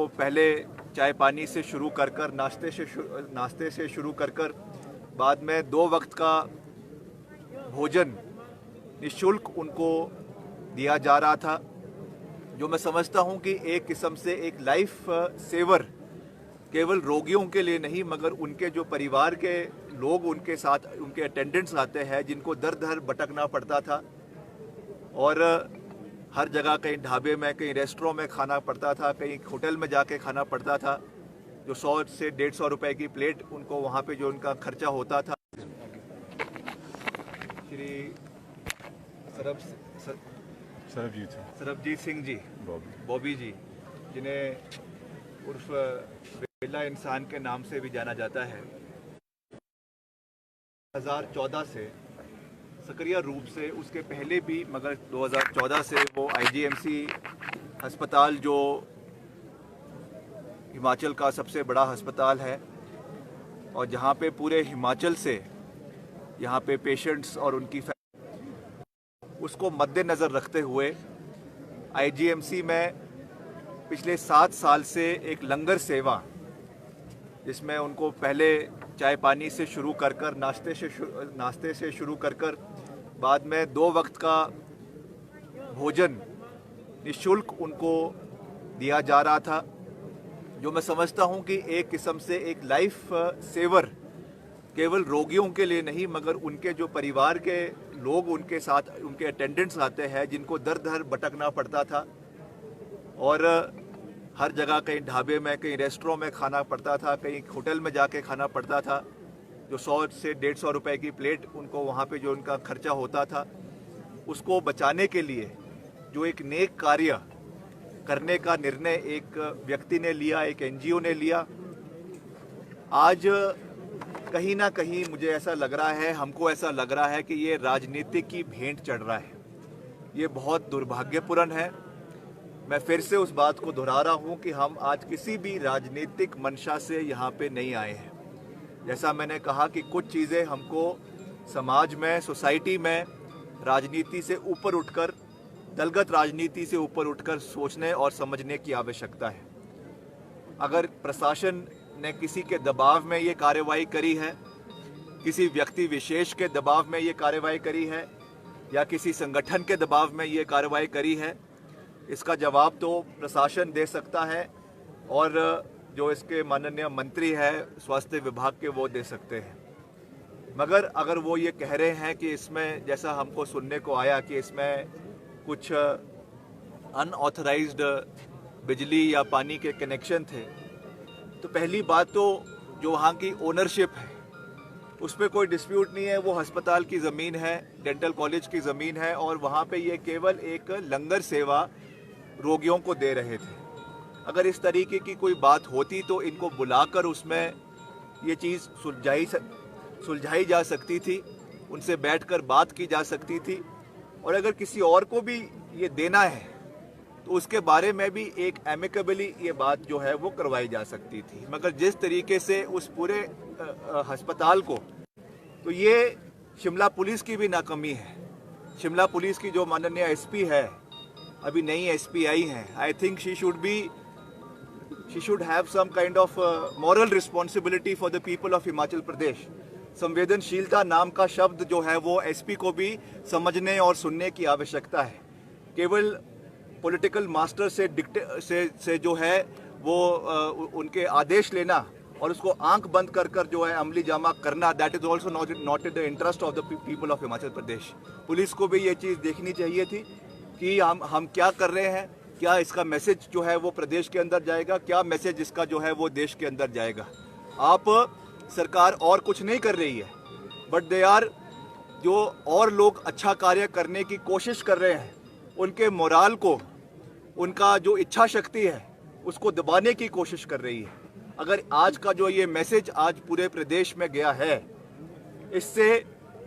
पहले चाय पानी से शुरू कर नाश्ते से शुरू कर बाद में 2 वक्त का भोजन निःशुल्क उनको दिया जा रहा था, जो मैं समझता हूं कि एक किस्म से एक लाइफ सेवर केवल रोगियों के लिए नहीं मगर उनके जो परिवार के लोग उनके साथ उनके अटेंडेंट्स आते हैं जिनको दर दर भटकना पड़ता था और हर जगह कहीं ढाबे में कहीं रेस्टोरेंट में खाना पड़ता था, कहीं होटल में जाके खाना पड़ता था, जो 100 से 150 रुपए की प्लेट उनको वहाँ पे जो उनका खर्चा होता था। श्री सरबजीत सिंह जी बॉबी जी, जिन्हें उर्फ बेला इंसान के नाम से भी जाना जाता है, 2014 से सक्रिय रूप से, उसके पहले भी मगर 2014 से वो आईजीएमसी अस्पताल जो हिमाचल का सबसे बड़ा अस्पताल है और जहाँ पे पूरे हिमाचल से यहाँ पे पेशेंट्स और उनकी उसको मद्देनज़र रखते हुए आईजीएमसी में पिछले 7 साल से एक लंगर सेवा, जिसमें उनको पहले चाय पानी से शुरू कर नाश्ते से शुरू कर बाद में 2 वक्त का भोजन निःशुल्क उनको दिया जा रहा था, जो मैं समझता हूं कि एक किस्म से एक लाइफ सेवर केवल रोगियों के लिए नहीं मगर उनके जो परिवार के लोग उनके साथ उनके अटेंडेंट्स आते हैं जिनको दर दर भटकना पड़ता था और हर जगह कहीं ढाबे में कहीं रेस्टोरेंट में खाना पड़ता था, कहीं होटल में जाके खाना पड़ता था, जो 100 से 150 रुपए की प्लेट उनको वहाँ पे जो उनका खर्चा होता था, उसको बचाने के लिए जो एक नेक कार्य करने का निर्णय एक व्यक्ति ने लिया, एक एनजीओ ने लिया। आज कहीं ना कहीं मुझे ऐसा लग रहा है, हमको ऐसा लग रहा है कि ये राजनीति की भेंट चढ़ रहा है। ये बहुत दुर्भाग्यपूर्ण है। मैं फिर से उस बात को दोहरा रहा हूँ कि हम आज किसी भी राजनीतिक मंशा से यहाँ पे नहीं आए हैं। जैसा मैंने कहा कि कुछ चीज़ें हमको समाज में, सोसाइटी में राजनीति से ऊपर उठकर, दलगत राजनीति से ऊपर उठकर सोचने और समझने की आवश्यकता है। अगर प्रशासन ने किसी के दबाव में ये कार्रवाई करी है, किसी व्यक्ति विशेष के दबाव में ये कार्रवाई करी है या किसी संगठन के दबाव में ये कार्रवाई करी है, इसका जवाब तो प्रशासन दे सकता है और जो इसके माननीय मंत्री है स्वास्थ्य विभाग के, वो दे सकते हैं। मगर अगर वो ये कह रहे हैं कि इसमें, जैसा हमको सुनने को आया कि इसमें कुछ अनऑथराइज्ड बिजली या पानी के कनेक्शन थे, तो पहली बात तो जो वहाँ की ओनरशिप है उस पर कोई डिस्प्यूट नहीं है। वो अस्पताल की ज़मीन है, डेंटल कॉलेज की ज़मीन है और वहाँ पे ये केवल एक लंगर सेवा रोगियों को दे रहे थे। अगर इस तरीके की कोई बात होती तो इनको बुलाकर उसमें ये चीज़ सुलझाई जा सकती थी, उनसे बैठकर बात की जा सकती थी और अगर किसी और को भी ये देना है तो उसके बारे में भी एक एमिकेबली ये बात जो है वो करवाई जा सकती थी। मगर जिस तरीके से उस पूरे अस्पताल को, तो ये शिमला पुलिस की भी नाकामी है। शिमला पुलिस की जो माननीय एसपी है, अभी नई एसपी आई हैं, I think she should have some kind of moral responsibility for the people of Himachal Pradesh. संवेदनशीलता नाम का शब्द जो है वो एसपी को भी समझने और सुनने की आवश्यकता है। केवल पॉलिटिकल मास्टर से जो है वो उनके आदेश लेना और उसको आंख बंद कर जो है अमली जामा करना, that is also not in the interest of the people of Himachal Pradesh. Police को भी ये चीज़ देखनी चाहिए थी कि हम क्या कर रहे हैं, क्या इसका मैसेज जो है वो प्रदेश के अंदर जाएगा, क्या मैसेज इसका जो है वो देश के अंदर जाएगा। आप सरकार और कुछ नहीं कर रही है, बट दे आर, जो और लोग अच्छा कार्य करने की कोशिश कर रहे हैं उनके मोराल को, उनका जो इच्छा शक्ति है उसको दबाने की कोशिश कर रही है। अगर आज का जो ये मैसेज आज पूरे प्रदेश में गया है, इससे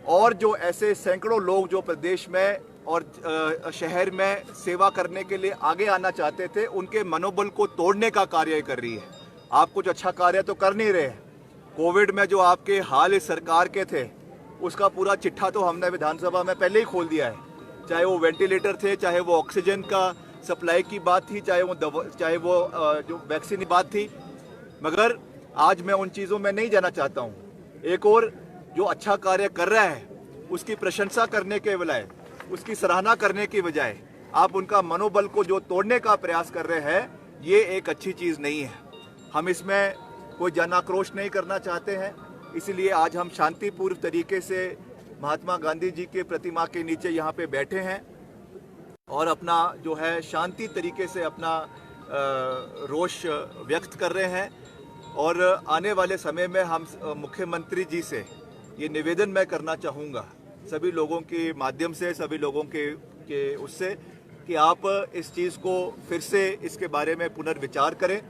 और जो ऐसे सैकड़ों लोग जो प्रदेश में और शहर में सेवा करने के लिए आगे आना चाहते थे, उनके मनोबल को तोड़ने का कार्य कर रही है। आप कुछ अच्छा कार्य तो कर नहीं रहे हैं। कोविड में जो आपके हाल इस सरकार के थे उसका पूरा चिट्ठा तो हमने विधानसभा में पहले ही खोल दिया है, चाहे वो वेंटिलेटर थे, चाहे वो ऑक्सीजन का सप्लाई की बात थी, चाहे वो जो वैक्सीन की बात थी, मगर आज मैं उन चीज़ों में नहीं जाना चाहता हूँ। एक और जो अच्छा कार्य कर रहा है उसकी प्रशंसा करने के बजाय, उसकी सराहना करने की बजाय आप उनका मनोबल को जो तोड़ने का प्रयास कर रहे हैं, ये एक अच्छी चीज़ नहीं है। हम इसमें कोई जन आक्रोश नहीं करना चाहते हैं, इसलिए आज हम शांतिपूर्ण तरीके से महात्मा गांधी जी के प्रतिमा के नीचे यहाँ पे बैठे हैं और अपना जो है शांति तरीके से अपना रोष व्यक्त कर रहे हैं। और आने वाले समय में हम मुख्यमंत्री जी से ये निवेदन मैं करना चाहूँगा, सभी लोगों के माध्यम से, सभी लोगों के उससे, कि आप इस चीज़ को फिर से इसके बारे में पुनर्विचार करें।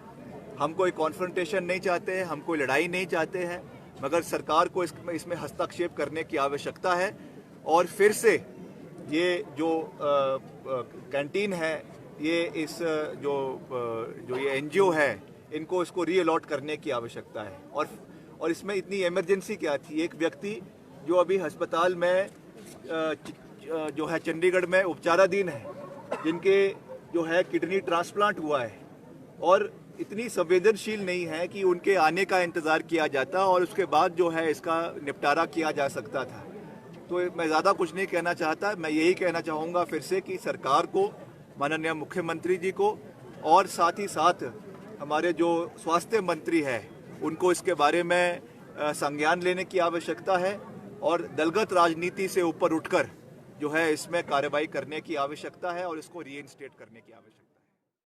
हम कोई कॉन्फ्रंटेशन नहीं चाहते हैं, हम कोई लड़ाई नहीं चाहते हैं, मगर सरकार को इसमें हस्तक्षेप करने की आवश्यकता है और फिर से ये जो कैंटीन है, ये इस जो ये एनजीओ है, इनको इसको रीअलॉट करने की आवश्यकता है। और इसमें इतनी इमरजेंसी क्या थी? एक व्यक्ति जो अभी अस्पताल में जो है चंडीगढ़ में उपचाराधीन है, जिनके जो है किडनी ट्रांसप्लांट हुआ है और इतनी संवेदनशील नहीं है कि उनके आने का इंतज़ार किया जाता और उसके बाद जो है इसका निपटारा किया जा सकता था। तो मैं ज़्यादा कुछ नहीं कहना चाहता, मैं यही कहना चाहूँगा फिर से कि सरकार को, माननीय मुख्यमंत्री जी को और साथ ही साथ हमारे जो स्वास्थ्य मंत्री है, उनको इसके बारे में संज्ञान लेने की आवश्यकता है और दलगत राजनीति से ऊपर उठकर जो है इसमें कार्रवाई करने की आवश्यकता है और इसको रीइंस्टेट करने की आवश्यकता है।